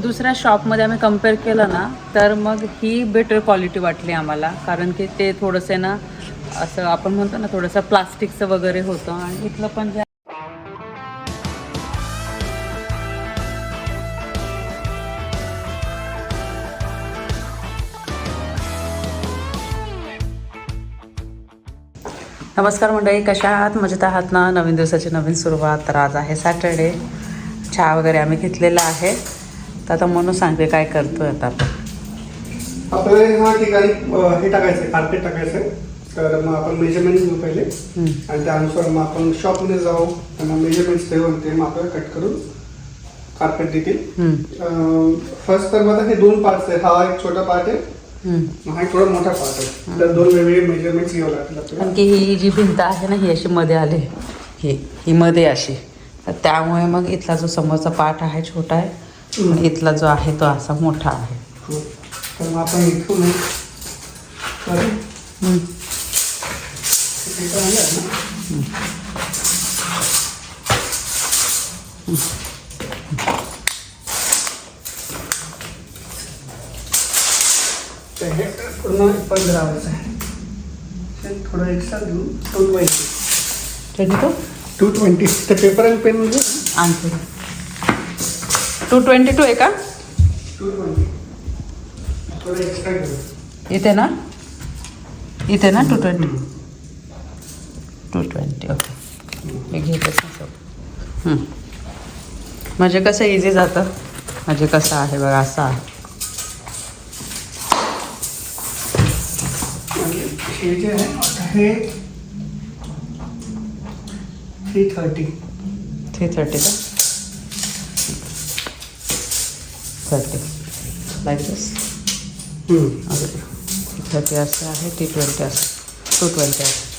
दुसऱ्या शॉपमध्ये आम्ही कम्पेअर केलं ना तर मग ही बेटर क्वालिटी वाटली आम्हाला, कारण की ते थोडंसं ना असं आपण म्हणतो ना थोडंसं प्लास्टिकचं वगैरे होतं. आणि इथलं पण जे नमस्कार मंडळी, कशा आहात? मजेत आहात ना? नवीन दिवसाची नवीन सुरुवात. तर आज आहे सॅटर्डे. चहा वगैरे आम्ही घेतलेला आहे. तर आता म्हणून सांगते काय करतोय आता आपण. आपल्याला ह्या ठिकाणी हे टाकायचं आहे, कार्पेट टाकायचं आहे. तर मग आपण मेजरमेंट घेऊ पहिले आणि त्यानुसार मग आपण शॉपमध्ये जाऊ, त्यांना मेजरमेंट्स देऊन ते मग आपल्याला कट करून कार्पेट देतील. फर्स्ट तर मला हे दोन पार्ट्स आहे. हा एक छोटा पार्ट आहे, हा एक थोडा मोठा पार्ट आहे. तर दोन वेगवेगळे मेजरमेंट्स घ्यावं लागतील आपल्याला. कारण की ही जी भिंत आहे ना ही अशी मध्ये आली, ही मध्ये अशी, तर त्यामुळे मग इथला जो समोरचा पार्ट आहे छोटा आहे, इथला जो आहे तो असा मोठा आहे. तर मग आपण इथून हे पूर्ण 15 आहे. थोडं एक्स्ट्रा देऊ. 220 ते पेपर अँड पेन म्हणजे आणखी 222 आहे का? 220 थोडं एक्स्ट्रा घेऊ. इथे ना 220 ओके. मी घेतच ना. म्हणजे कसं इझी जातं. म्हणजे कसं आहे बघा, असं आहे. हे जे आहे हे 330 का 30 लाईक दिस. 30 असं आहे, 220 असं, 220 असं.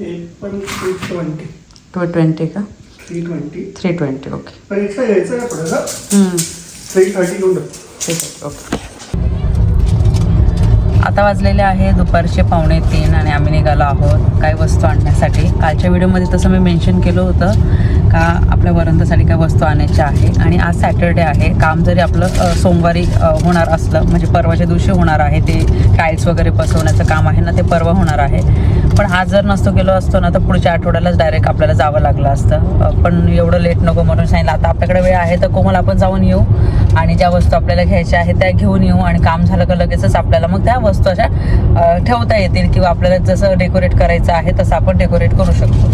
एक पण 220 का 320 ओके. पण एक्स्ट्रा घ्यायचं का थोडंसं. 330 घेऊन ठीक आहे ओके. आता वाजलेले आहे दुपारचे 2:45 आणि आम्ही निघालो आहोत काही वस्तू आणण्यासाठी. कालच्या व्हिडिओमध्ये तसं मी मेन्शन केलं होतं का आपल्या वरंदासाठी काय वस्तू आणायच्या आहे. आणि आज सॅटर्डे आहे. काम जरी आपलं सोमवारी होणार असलं, म्हणजे परवाच्या दिवशी होणार आहे, ते टाईल्स वगैरे बसवण्याचं काम आहे ना ते परवा होणार आहे. पण आज जर नसतो गेलो असतो ना तर पुढच्या आठवड्यालाच डायरेक्ट आपल्याला जावं लागलं असतं. पण एवढं लेट नको म्हणून सांगितलं. आता आपल्याकडे वेळ आहे तर कोमल आपण जाऊन येऊ आणि ज्या वस्तू आपल्याला घ्यायच्या आहेत त्या घेऊन येऊ. आणि काम झालं का लगेचच आपल्याला मग त्या वस्तू अशा ठेवता येतील, किंवा आपल्याला जसं डेकोरेट करायचं आहे तसं आपण डेकोरेट करू शकतो.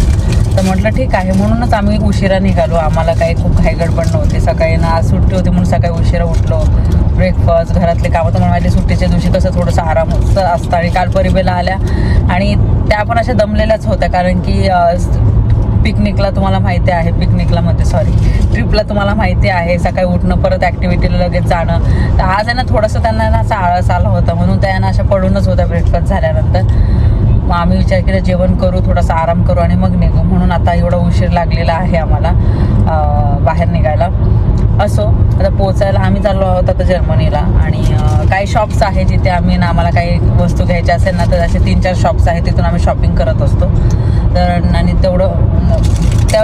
तर म्हटलं ठीक आहे. म्हणूनच आम्ही उशिरा निघालो. आम्हाला काही खूप घाई गडबड नव्हती. सकाळी ना आज सुट्टी होती म्हणून सकाळी उशिरा उठलो. ब्रेकफास्ट, घरातले कामं. तर माझ्या सुट्टीच्या दिवशी कसं थोडंसं आराम असतं. आणि काल परिबेला आल्या आणि त्या पण अशा दमलेल्याच होत्या, कारण की पिकनिकला तुम्हाला माहिती आहे, ट्रिपला तुम्हाला माहिती आहे सकाळी उठणं, परत ॲक्टिव्हिटीला लगेच जाणं. तर आज आहे ना थोडंसं त्यांना ना असा आळस आला होता, म्हणून त्यांना अशा पडूनच होत्या ब्रेकफास्ट झाल्यानंतर. मग आम्ही विचार केला जेवण करू, थोडासा आराम करू आणि मग निघू. म्हणून आता एवढा उशीर लागलेला आहे आम्हाला बाहेर निघायला. असो, आता पोचायला आम्ही चाललो आहोत आता जर्मनीला. आणि काही शॉप्स आहे जिथे आम्ही ना आम्हाला काही वस्तू घ्यायच्या असेल ना तर असे 3-4 शॉप्स आहेत, तिथून आम्ही शॉपिंग करत असतो. तर आणि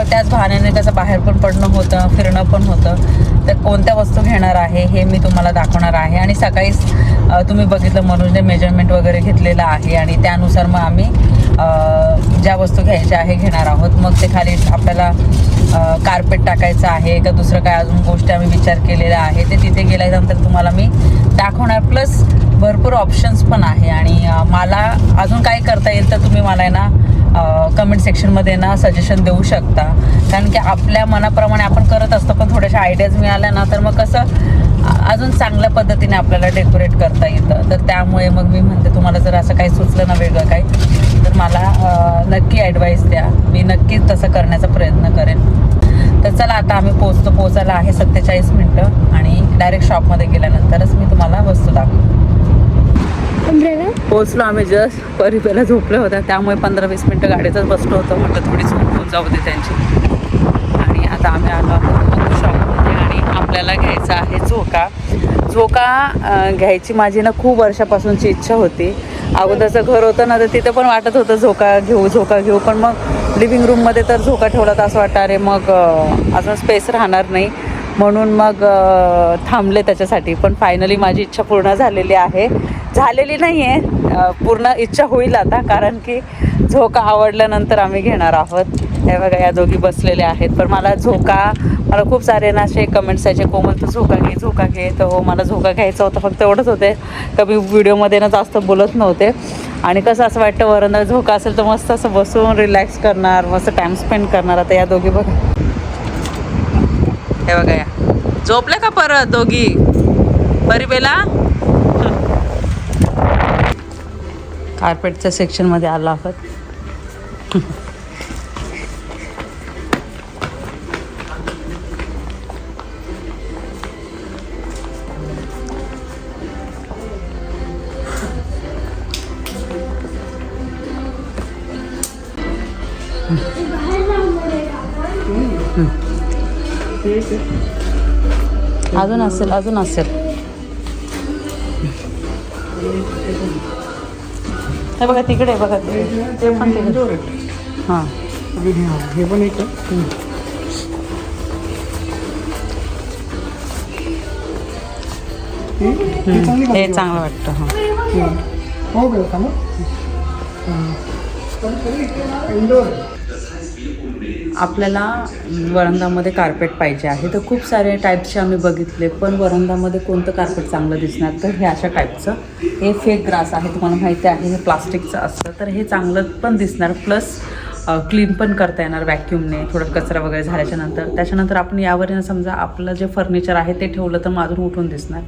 त्याच बहाण्याने कसं बाहेर पण पडणं होतं, फिरणं पण होतं. तर कोणत्या वस्तू घेणार आहे हे मी तुम्हाला दाखवणार आहे. आणि सकाळीच तुम्ही बघितलं मनोजने मेजरमेंट वगैरे घेतलेलं आहे आणि त्यानुसार मग आम्ही ज्या वस्तू घ्यायच्या आहे घेणार आहोत. मग ते खाली आपल्याला कार्पेट टाकायचं आहे का दुसरं काय अजून गोष्टी आम्ही विचार केलेला आहे ते तिथे गेल्यानंतर तुम्हाला मी दाखवणार. प्लस भरपूर ऑप्शन्स पण आहे. आणि मला अजून काय करता येईल तर तुम्ही मला आहे ना कमेंट सेक्शनमध्ये ना सजेशन देऊ शकता. कारण की आपल्या मनाप्रमाणे आपण करत असतो, पण थोड्याशा आयडियाज मिळाल्या ना तर मग कसं अजून चांगल्या पद्धतीने आपल्याला डेकोरेट करता येतं. तर त्यामुळे मग मी म्हणते तुम्हाला जर असं काही सुचलं ना वेगळं काही तर मला नक्की ॲडवाईस द्या. मी नक्कीच तसं करण्याचा प्रयत्न करेन. तर चला आता आम्ही पोचायला आहे 47 मिनटं आणि डायरेक्ट शॉपमध्ये गेल्यानंतरच मी तुम्हाला वस्तू दाखवतो. पोचलो आम्ही जस्ट. परिपेला झोपल्या होत्या त्यामुळे 15-20 मिनटं गाडीतच बसलो होतो. म्हटलं थोडी झोपून जाऊ दे त्यांची. आणि आता आम्ही आलो आहोत शॉपमध्ये. आणि आपल्याला घ्यायचा आहे झोका. झोका घ्यायची माझी ना खूप वर्षापासूनची इच्छा होती. अगोदरचं घर होतं ना, तर तिथं पण वाटत होतं झोका घेऊ, पण मग लिव्हिंग रूममध्ये तर झोका ठेवला तर असं वाटतं अरे मग अजून स्पेस राहणार नाही, म्हणून मग थांबले त्याच्यासाठी. पण फायनली माझी इच्छा पूर्ण झालेली आहे. झालेली नाही आहे, पूर्ण इच्छा होईल आता, कारण की झोका आवडल्यानंतर आम्ही घेणार आहोत. हे बघा या दोघी बसलेल्या आहेत. पण मला खूप सारे ना असे कमेंट्स यायचे, कोमल तू झोका घे. तर हो, मला झोका घ्यायचा होता, फक्त एवढंच होते कमी व्हिडिओमध्ये ना जास्त बोलत नव्हते. आणि कसं असं वाटतं वरंदा झोका असेल तर मस्त असं बसून रिलॅक्स करणार, मस्त टाईम स्पेंड करणार. आता या दोघी बघा, हे बघा या झोपल्या का परत दोघी. बरी बेला कार्पेटच्या सेक्शनमध्ये आलो आहोत. अजून असेल हे बघा तिकडे बघा ते पण तिकडे. हां हे पण एक हे चांगलं वाटतं. हां हो का मग इंडोर. आपल्याला वरांडामध्ये कार्पेट पाहिजे आहे, तर खूप सारे टाईपचे आम्ही बघितले, पण वरांडामध्ये कोणतं कार्पेट चांगलं दिसणार, तर हे अशा टाईपचं. हे फेक ग्रास आहे, तुम्हाला माहिती आहे, हे प्लास्टिकचं असतं, तर हे चांगलं पण दिसणार, प्लस क्लीन पण करता येणार व्हॅक्यूमने, थोडं कचरा वगैरे झाल्याच्या नंतर. त्याच्यानंतर आपण यावर समजा आपलं जे फर्निचर आहे ते ठेवलं तर मग अजून उठून दिसणार.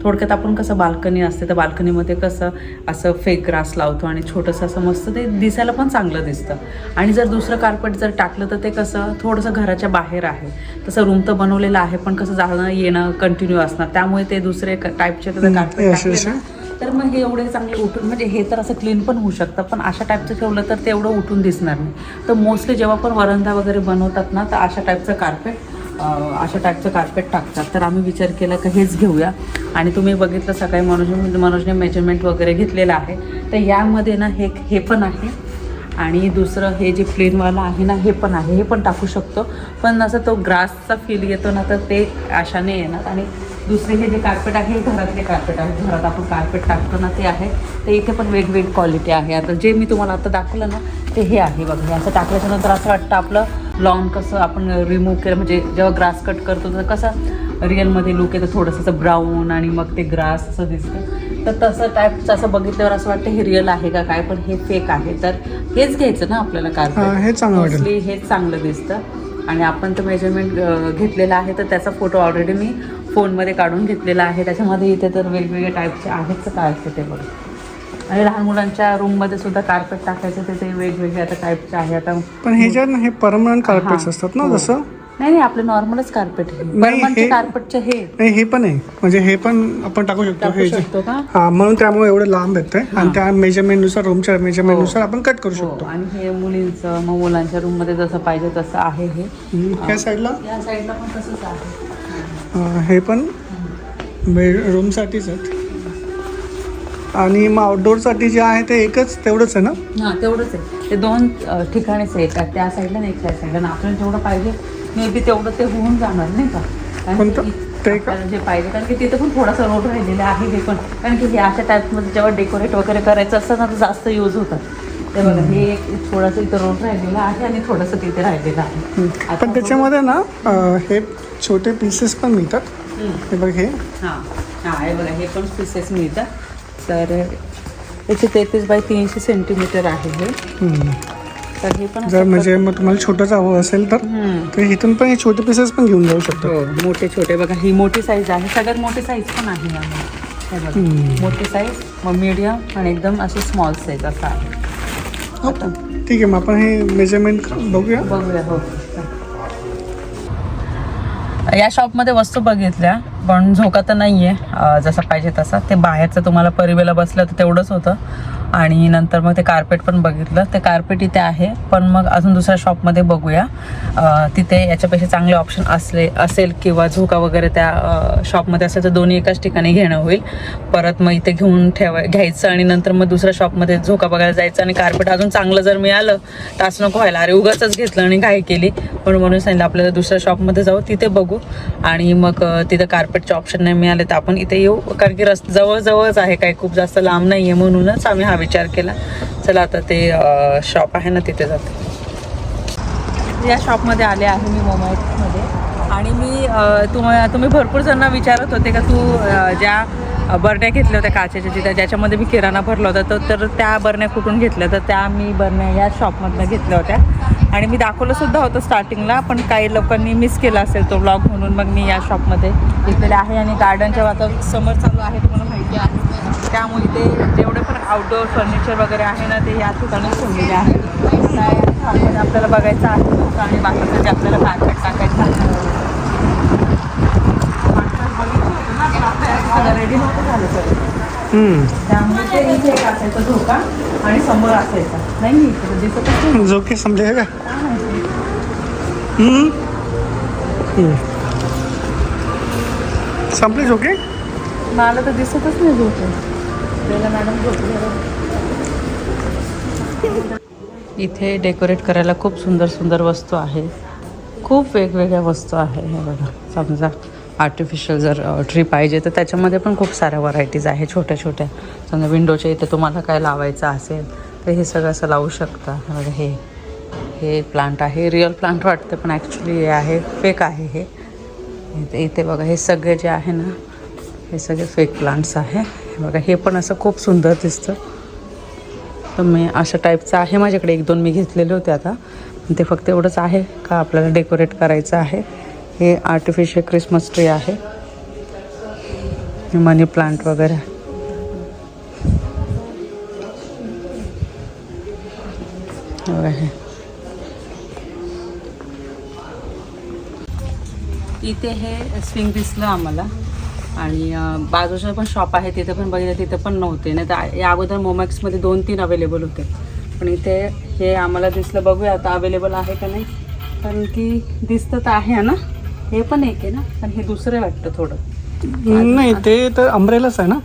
थोडक्यात आपण कसं बाल्कनी असते, तर बाल्कनीमध्ये कसं असं फेक ग्रास लावतो आणि छोटंसं असं मस्त ते दिसायला पण चांगलं दिसतं. आणि जर दुसरं कार्पेट जर टाकलं तर ते कसं थोडंसं घराच्या बाहेर आहे, तसं रूम तर बनवलेलं आहे, पण कसं जाणं येणं कंटिन्यू असणार, त्यामुळे ते दुसरे टाईपचे कार्पेट टाकले तर मग हे एवढे चांगले उठून, म्हणजे हे तर असं क्लीन पण होऊ शकतं, पण अशा टाईपचं ठेवलं तर ते एवढं उठून दिसणार नाही. तर मोस्टली जेव्हा पण वरांडा वगैरे बनवतात ना, तर अशा टाईपचं कार्पेट टाकतात. तर आम्ही विचार केला की हेच घेऊया. आणि तुम्ही बघितलं सकाळी मनोजने मेजरमेंट वगैरे घेतलेलं आहे, तर यामध्ये ना हे पण आहे आणि दुसरं हे जे प्लेनवाला आहे ना हे पण आहे, हे पण टाकू शकतो. पण असं तो ग्रासचा फील येतो ना, तर ते अशाने येणार. आणि दुसरे हे जे कार्पेट आहे हे घरातले कार्पेट आहे, घरात आपण कार्पेट टाकतो ना ते आहे. तर इथे पण वेगवेगळी क्वालिटी आहे. आता जे मी तुम्हाला आता दाखवलं ना ते हे आहे बघा. हे असं टाकल्याच्यानंतर असं वाटतं आपलं लॉन कसं आपण रिमूव्ह केलं, म्हणजे जेव्हा ग्रास कट करतो तर कसं रिअलमध्ये लुक येतं, थोडंसं असं ब्राऊन आणि मग ते ग्रास असं दिसतं. तर तसं टाईपचं असं बघितल्यावर असं वाटतं हे रिअल आहे का काय, पण हे फेक आहे. तर हेच घ्यायचं ना आपल्याला कार्पेट, हे चांगलं वाटेल. मोस्टली हेच चांगलं दिसतं. आणि आपण तर मेजरमेंट घेतलेला आहे, तर त्याचा फोटो ऑलरेडी मी फोनमध्ये काढून घेतलेला आहे. त्याच्यामध्ये इथे तर वेगवेगळे टाईपचे आहेच कार्पेट ते बघा. आणि लहान मुलांच्या रूममध्ये सुद्धा कार्पेट टाकायचं, ते वेगवेगळे आता टाईपचे आहे. आता पण ह्याच्यात हे परमनंट कार्पेट्स असतात ना, जसं नाही आपले नॉर्मलच कार्पेट आहे. कार्पेटचे हे पण आहे, म्हणजे हे पण आपण टाकू शकतो का? हा, म्हणून त्यामुळे एवढं लांब येतंय. आणि त्या मेजरमेंटनुसार, रूमच्या मेजरमेंटनुसार आपण कट करू शकतो. आणि हे मुलींचं, मग मुलांच्या रूममध्ये जसं पाहिजे तसं आहे. हे ह्या साईडला, या साईडला पण तसंच आहे. हे पण रूमसाठीच आहेत. आणि मग आउटडोअरसाठी जे आहे ते एकच तेवढंच आहे ना? हां तेवढंच आहे, ते दोन ठिकाणीच आहे, त्या साईडला नाही त्या साईडला. आपल्याला जेवढं पाहिजे मे बी तेवढं ते होऊन जाणार नाही का, कारण जे पाहिजे, कारण की तिथं पण थोडासा रोड राहिलेला आहे. हे पण कारण की हे अशा टाईपमध्ये जेव्हा डेकोरेट वगैरे करायचं असतं ना तर जास्त यूज होतात. ते बघा हे एक थोडंसं इथं रोड राहिलेलं आहे आणि थोडंसं तिथे राहिलेलं आहे. पण त्याच्यामध्ये ना हे छोटे पीसेस पण मिळतात. हे बघ हे हे बघा हे पण पीसेस मिळतात. तर 133 बाय 300 सेंटीमीटर आहे हे. तर हे पण जर म्हणजे मग तुम्हाला छोटंच हवं असेल तर इथून पण हे छोटे पीसेस पण घेऊन जाऊ शकतो. हो मोठे छोटे बघा, ही मोठी साईज आहे, सगळ्यात मोठी साईज पण आहे यामध्ये. हे बघा मोठी साईज, मग मीडियम आणि एकदम अशी स्मॉल साईज असं आहे. ठीक आहे, मग आपण हे मेजरमेंट बघूया. हो. या शॉपमध्ये वस्तू बघितल्या, पण झोका तर नाही आहे जसं पाहिजे तसा. ते बाहेरचं तुम्हाला परिवेला बसलं तर तेवढंच होतं. आणि नंतर मग ते कार्पेट पण बघितलं. ते कार्पेट इथे आहे, पण मग अजून दुसऱ्या शॉपमध्ये बघूया. तिथे याच्यापेक्षा चांगले ऑप्शन असेल किंवा झोका वगैरे त्या शॉपमध्ये असेल तर दोन्ही एकाच ठिकाणी घेणं होईल. परत मग इथे घ्यायचं आणि नंतर मग दुसऱ्या शॉपमध्ये झोका बघायला जायचं आणि कार्पेट अजून चांगलं जर मिळालं तर असं नको व्हायला, अरे उगाचच घेतलं आणि घाई केली. म्हणून सांगितलं आपल्याला दुसऱ्या शॉपमध्ये जाऊ, तिथे बघू आणि मग तिथे कार्पेटचे ऑप्शन नाही मिळाले तर आपण इथे येऊ, कारण की जवळच आहे, काही खूप जास्त लांब नाही आहे. म्हणूनच आम्ही हा विचार केला, चला आता ते शॉप आहे ना तिथे जाते. या शॉपमध्ये आले आहे मी मोमाईटमध्ये आणि मी तुम्ही भरपूर जणांना विचारत होते का तू ज्या बरण्या घेतल्या होत्या काचेच्या तिथे ज्याच्यामध्ये मी किराणा भरला होता तर त्या बरण्या कुठून घेतल्या, तर त्या मी बरण्या या शॉपमधनं घेतल्या होत्या आणि मी दाखवलं सुद्धा होतं स्टार्टिंगला, पण काही लोकांनी मिस केला असेल तो ब्लॉग, म्हणून मग मी या शॉपमध्ये घेतलेले आहे. आणि गार्डनच्या वातावरण समर चालू आहे तुम्हाला माहिती आहे, त्यामुळे ते जेवढे पण आउटडोअर फर्निचर वगैरे आहे ना ते या ठिकाणी ठेवलेले आहे. आता या शॉपमध्ये आपल्याला बघायचं आहे आणि बाकीचं जे आपल्याला कार्पेट टाकायचं आहे रेडी नव्हतं झालं सगळं, त्यामुळे ते इथे एक असायचा झोका आणि समोर असायचा नाही दिसत झोके संपले का? संपले झोके? मला तर दिसतच नाही झोके. मॅडम इथे डेकोरेट करायला खूप सुंदर वस्तू आहे, खूप वेगवेगळ्या वस्तू आहे. हे बघा, समजा आर्टिफिशियल जर ट्री पाहिजे तर त्याच्यामध्ये पण खूप साऱ्या व्हरायटीज आहे छोट्या. समजा विंडोच्या इथे तुम्हाला काय लावायचं असेल तर हे सगळं असं लावू शकता. बघा हे प्लांट आहे, रिअल प्लांट वाटतं पण ॲक्च्युली हे आहे फेक आहे. हे इथे बघा हे सगळे जे आहे ना हे सगळे फेक प्लांट्स आहे. बघा हे पण असं खूप सुंदर दिसतं, तर मी अशा टाईपचं आहे माझ्याकडे 1-2 मी घेतलेले होते. आता ते फक्त एवढंच आहे का आपल्याला डेकोरेट करायचं आहे. हे आर्टिफिशियल क्रिसमस ट्री आहे, मनी प्लांट वगैरे. इथे हे स्विंग दिसलं आम्हाला आणि बाजूचं पण शॉप आहे तिथे पण बघितलं, तिथे पण नव्हते. नाही तर या अगोदर मोमॅक्समध्ये 2-3 अवेलेबल होते, पण इथे हे आम्हाला दिसलं. बघूया आता अवेलेबल आहे का नाही, कारण की दिसतं तर आहे ना. हे पण एक आहे ना, पण हे दुसरं वाटतं थोडं. नाही ते तर अम्ब्रेलाच आहे ना.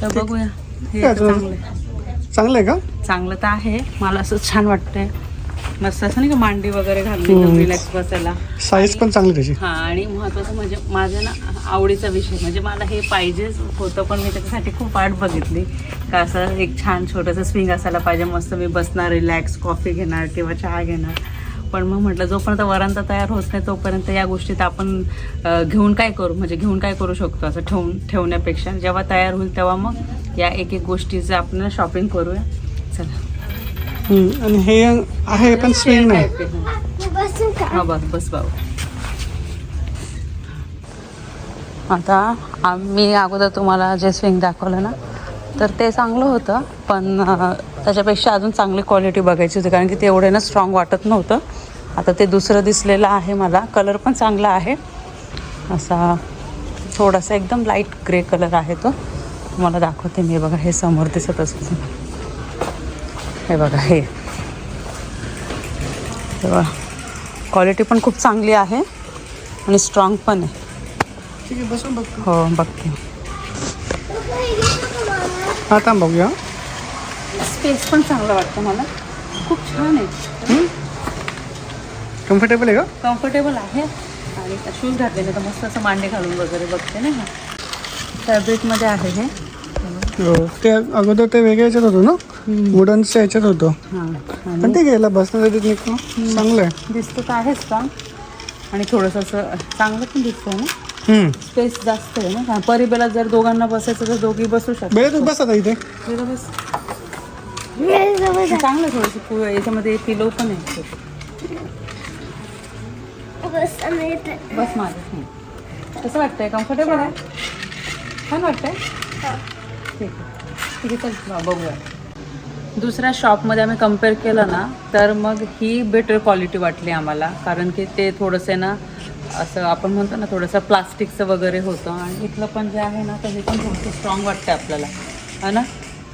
तर बघूया हे चांगलं आहे का? चांगलं तर आहे, मला असं छान वाटतंय. मस्त असं नाही का मांडी वगैरे घालून रिलॅक्स बसायला. साईज पण चांगली त्याची. हां, आणि महत्त्वाचं म्हणजे माझं ना आवडीचा विषय म्हणजे मला हे पाहिजेच होतं, पण मी त्याच्यासाठी खूप वाट बघितली का असं एक छान छोटंसं स्विंग असायला पाहिजे. मस्त मी बसणार, रिलॅक्स कॉफी घेणार किंवा चहा घेणार. पण मग म्हटलं जोपर्यंत वरांता तयार होत नाही तोपर्यंत या गोष्टीत आपण घेऊन काय करू शकतो असं ठेवण्यापेक्षा जेव्हा तयार होईल तेव्हा मग या एक गोष्टीचं आपण शॉपिंग करूया. चला. आणि हे आहे पण स्विंग नाही. हा बस भाऊ. आता मी अगोदर तुम्हाला जे स्विंग दाखवलं ना तर ते चांगलं होतं, पण त्याच्यापेक्षा अजून चांगली क्वालिटी बघायची होती, कारण की ते एवढे ना स्ट्रॉंग वाटत नव्हतं. आता ते दुसरं दिसलेलं आहे मला, कलर पण चांगला आहे, असा थोडासा एकदम लाईट ग्रे कलर आहे तो. तुम्हाला दाखवते मी. बघा हे समोर दिसत असेल, हे बघा हे बघा क्वालिटी पण खूप चांगली आहे आणि स्ट्रॉंग पण आहे. ठीक आहे, बसून बघतो. हो बघते. आता बघूया. स्पेस पण चांगलं वाटतं मला, खूप छान आहे. कम्फर्टेबल आहे का? कम्फर्टेबल आहे आणि शूज घातलेले तर मस्त असं मांडे घालून वगैरे बघते नाही का. फॅब्रिकमध्ये आहे हे. ते अगोदर ते वेगळ्या याच्यात होतं ना, वुडनच्या याच्यात होतं. हां, पण ते घ्यायला बसण्यासाठी निघतो, चांगलं आहे. दिसतं तर आहेच का, आणि थोडंसं असं चांगलं पण दिसतंय ना. स्पेस जास्त आहे ना. परिबेला जर दोघांना बसायचं तर दोघी बसू शकतो. तू बस आता इथे. बस चांगलं थोडंसं याच्यामध्ये पिलो पण आहे. बस माझं कसं वाटतंय? कम्फर्टेबल आहे, छान वाटतंय. ठीक आहे चल बघूया. दुसऱ्या शॉपमध्ये आम्ही कम्पेअर केलं ना तर मग ही बेटर क्वालिटी वाटली आम्हाला, कारण की ते थोडंसं ना असं आपण म्हणतो ना थोडंसं प्लास्टिकचं वगैरे होतं, आणि इथलं पण जे आहे ना तर हे पण थोडंसं स्ट्रॉंग वाटतं आपल्याला, है ना.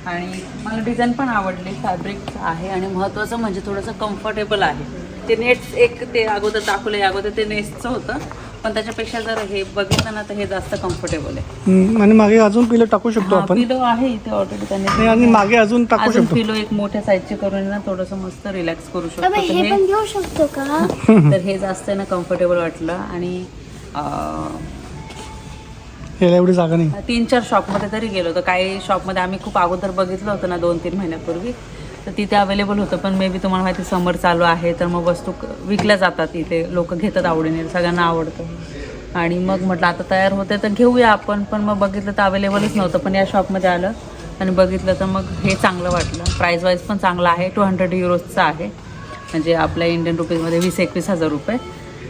आणि मला डिझाईन पण आवडली, फॅब्रिक आहे आणि महत्त्वाचं म्हणजे थोडंसं कम्फर्टेबल आहे. ते नेट्स एक ते अगोदर दाखवलं, अगोदर ते नेट्सचं होतं, पण त्याच्यापेक्षा जर हे बघितलं ना तर हे जास्त कम्फर्टेबल आहे. आणि मागे अजून पिलो टाकू शकतो आपण. पिलो आहे इथे ऑलरेडी आणि त्यांनी, मागे अजून टाकू अजून शकतो. पिलो एक मोठ्या साईजचे करून ना थोडंसं मस्त रिलॅक्स करू शकतो. अबे, हे पण घेऊ शकतो का? तर हे जास्त आहे ना कम्फर्टेबल वाटलं. आणि याला एवढी जागा नाही. 3-4 शॉपमध्ये तरी गेलो होतो. काही शॉपमध्ये आम्ही खूप अगोदर बघितलं होतं ना 2-3 महिन्यापूर्वी, तर तिथे अवेलेबल होतं. पण मे बी तुम्हाला माहिती समर चालू आहे तर मग वस्तू विकल्या जातात इथे, लोक घेतात आवडीने, सगळ्यांना आवडतं. आणि मग म्हटलं आता तयार होते तर घेऊया आपण, पण मग बघितलं तर अवेलेबलच नव्हतं. पण या शॉपमध्ये आलं आणि बघितलं तर मग हे चांगलं वाटलं. प्राईस वाईज पण चांगलं आहे. 200 युरोजचं आहे, म्हणजे आपल्या इंडियन रुपीजमध्ये 20-21 हजार रुपये.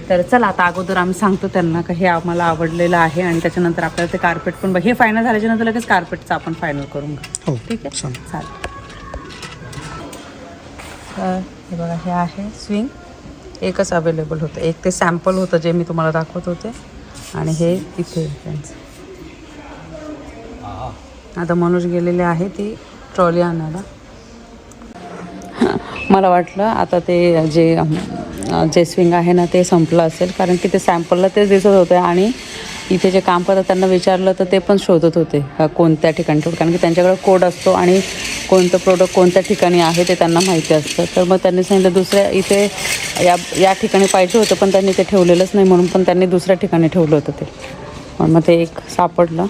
तर चला आता अगोदर आम्ही सांगतो त्यांना का हे आम्हाला आवडलेलं आहे आणि त्याच्यानंतर आपल्याला ते कार्पेट पण हे फायनल झाल्याच्या नंतर लगेच कार्पेटचं आपण फायनल करून घेऊ. हो, ठीक आहे, चालेल. चालेल. तर हे बघा, हे आहे स्विंग. एकच अवेलेबल होतं, एक ते सॅम्पल होतं जे मी तुम्हाला दाखवत होते, आणि हे इथे त्यांचं. आता मनोज गेलेले आहे ती ट्रॉली आणायला. मला वाटलं आता ते जे स्विंग आहे ना ते संपलं असेल, कारण की ते सॅम्पलला तेच दिसत होते आणि इथे जे काम करतात त्यांना विचारलं तर ते पण शोधत होते कोणत्या ठिकाणी ठेवलं, कारण की त्यांच्याकडे कोड असतो आणि कोणतं प्रोडक्ट कोणत्या ठिकाणी आहे ते त्यांना माहिती असतं. तर मग त्यांनी सांगितलं दुसऱ्या इथे या ठिकाणी पाहिजे होतं, पण त्यांनी ते ठेवलेलंच नाही, म्हणून पण त्यांनी दुसऱ्या ठिकाणी ठेवलं होतं ते. मग ते एक सापडलं.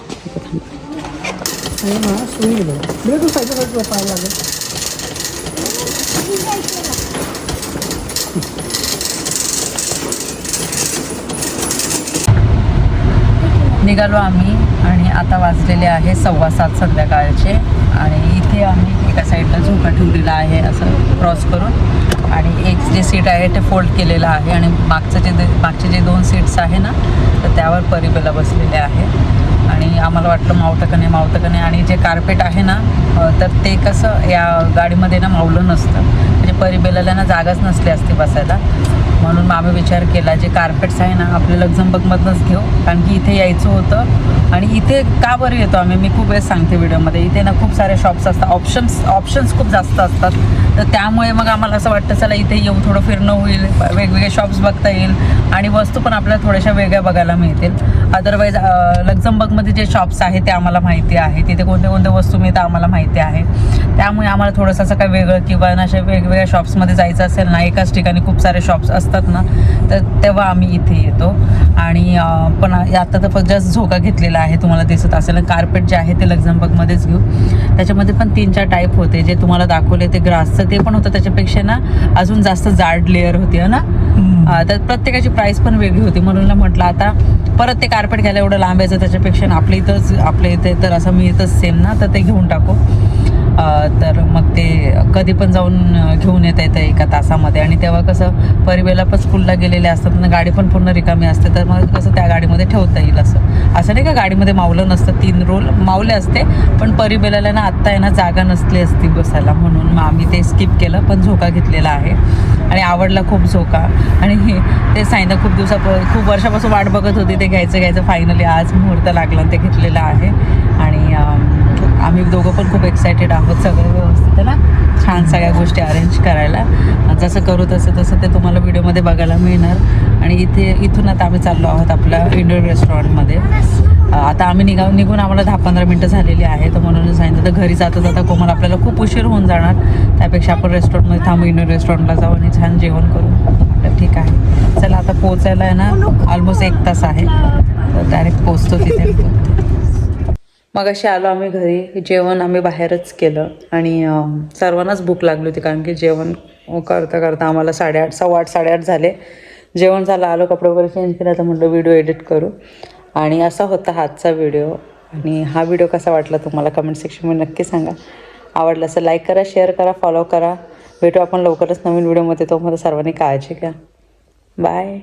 निघालो आम्ही आणि आता वाजलेले आहे 7:15 संध्याकाळचे. आणि इथे आम्ही एका साईडला झोका ठेवलेला आहे असं क्रॉस करून, आणि एक जे सीट आहे ते फोल्ड केलेलं आहे, आणि मागचे जे 2 सीट्स आहे ना तर त्यावर परिबेला बसलेले आहे. आणि आम्हाला वाटलं मावतं का नाही, आणि जे कार्पेट आहे ना तर ते कसं या गाडीमध्ये ना मावलं नसतं, म्हणजे परिबेलाला ना जागाच नसली असते बसायला. म्हणून मग आम्ही विचार केला जे कार्पेट्स आहे ना आपल्या लक्झमबर्गमधनंच घेऊ, कारण की इथे यायचं होतं. आणि इथे का बरं येतो आम्ही, मी खूप वेळेस सांगते व्हिडिओमध्ये, इथे ना खूप सारे शॉप्स असतात, ऑप्शन्स खूप जास्त असतात. तर त्यामुळे मग आम्हाला असं वाटतं चला इथे येऊ, थोडं फिरणं होईल, वेगवेगळे शॉप्स बघता येईल आणि वस्तू पण आपल्याला थोड्याशा वेगळ्या बघायला मिळतील. अदरवाईज लक्झमबर्गमध्ये जे शॉप्स आहेत ते आम्हाला माहिती आहे, तिथे कोणत्या वस्तू मिळतात आम्हाला माहिती आहे. त्यामुळे आम्हाला थोडंसं असं काय वेगळं किंवा अशा वेगवेगळ्या शॉप्समध्ये जायचं असेल ना, एकाच ठिकाणी खूप सारे शॉप्स असतात ना, तर तेव्हा आम्ही इथे येतो. आणि पण आता तर जस्ट झोका घेतलेला आहे, तुम्हाला दिसत असेल. कार्पेट जे आहे ते लक्झमबर्गमध्येच घेऊ. त्याच्यामध्ये पण 3-4 टाईप होते, जे तुम्हाला दाखवले ते ग्रासचं ते पण होतं, त्याच्यापेक्षा ना अजून जास्त जाड लेअर होती ना. तर प्रत्येकाची प्राईस पण वेगळी होती, म्हणून म्हटलं आता परत ते कार्पेट घ्यायला एवढं लांब यायचं त्याच्यापेक्षा आपल्या इथे तर असं मिळतच सेम ना, तर ते घेऊन टाकू. तर मग ते कधी पण जाऊन घेऊन येता येतं 1 तासामध्ये. आणि तेव्हा कसं परिबेला पण स्कूलला गेलेले असतात ना, गाडी पण पूर्ण रिकामी असते, तर मग कसं त्या गाडीमध्ये ठेवता येईल. असं नाही का गाडीमध्ये मावलं नसतं, 3 रोल मावले असते, पण परिबेला ना आत्ता आहे ना जागा नसली असती बसायला, म्हणून मग आम्ही ते स्किप केलं. पण झोका घेतलेला आहे आणि आवडला खूप झोका. आणि ते सांगितलं खूप वर्षापासून वाट बघत होती ते घ्यायचं. फायनली आज मुहूर्त लागला, ते घेतलेलं आहे. आणि आम्ही दोघं पण खूप एक्सायटेड आहोत, सगळं व्यवस्थित आहे ना, छान सगळ्या गोष्टी अरेंज करायला. जसं करू तसं ते तुम्हाला व्हिडिओमध्ये बघायला मिळणार. आणि इथून आता आम्ही चाललो आहोत आपल्या इंडोर रेस्टॉरंटमध्ये. आता आम्ही निघून आम्हाला 10-15 मिनटं झालेली आहे, तर म्हणून सांगितलं तर घरी जाता कोमल आपल्याला खूप उशीर होऊन जाणार, त्यापेक्षा आपण रेस्टॉरंटमध्ये थांबू, इंडोर रेस्टॉरंटला जाऊ आणि छान जेवण करू. तर ठीक आहे, चला आता पोचायला आहे ना ऑलमोस्ट 1 तास आहे, तर डायरेक्ट पोचतो तिथे. मग अशी आलो आम्ही घरी. जेवण आम्ही बाहेरच केलं आणि सर्वांनाच भूक लागली होती, कारण की जेवण करता आम्हाला 8:30 झाले. जेवण झालं, आलो, कपडे वगैरे चेंज केला, तर म्हटलं व्हिडिओ एडिट करू. आणि असा होता आजचा व्हिडिओ. आणि हा व्हिडिओ कसा वाटला तुम्हाला कमेंट सेक्शनमध्ये नक्की सांगा. आवडलं असेल लाईक करा, शेअर करा, फॉलो करा. भेटू आपण लवकरच नवीन व्हिडिओमध्ये. तोपर्यंत सर्वांनी काळजी घ्या. बाय.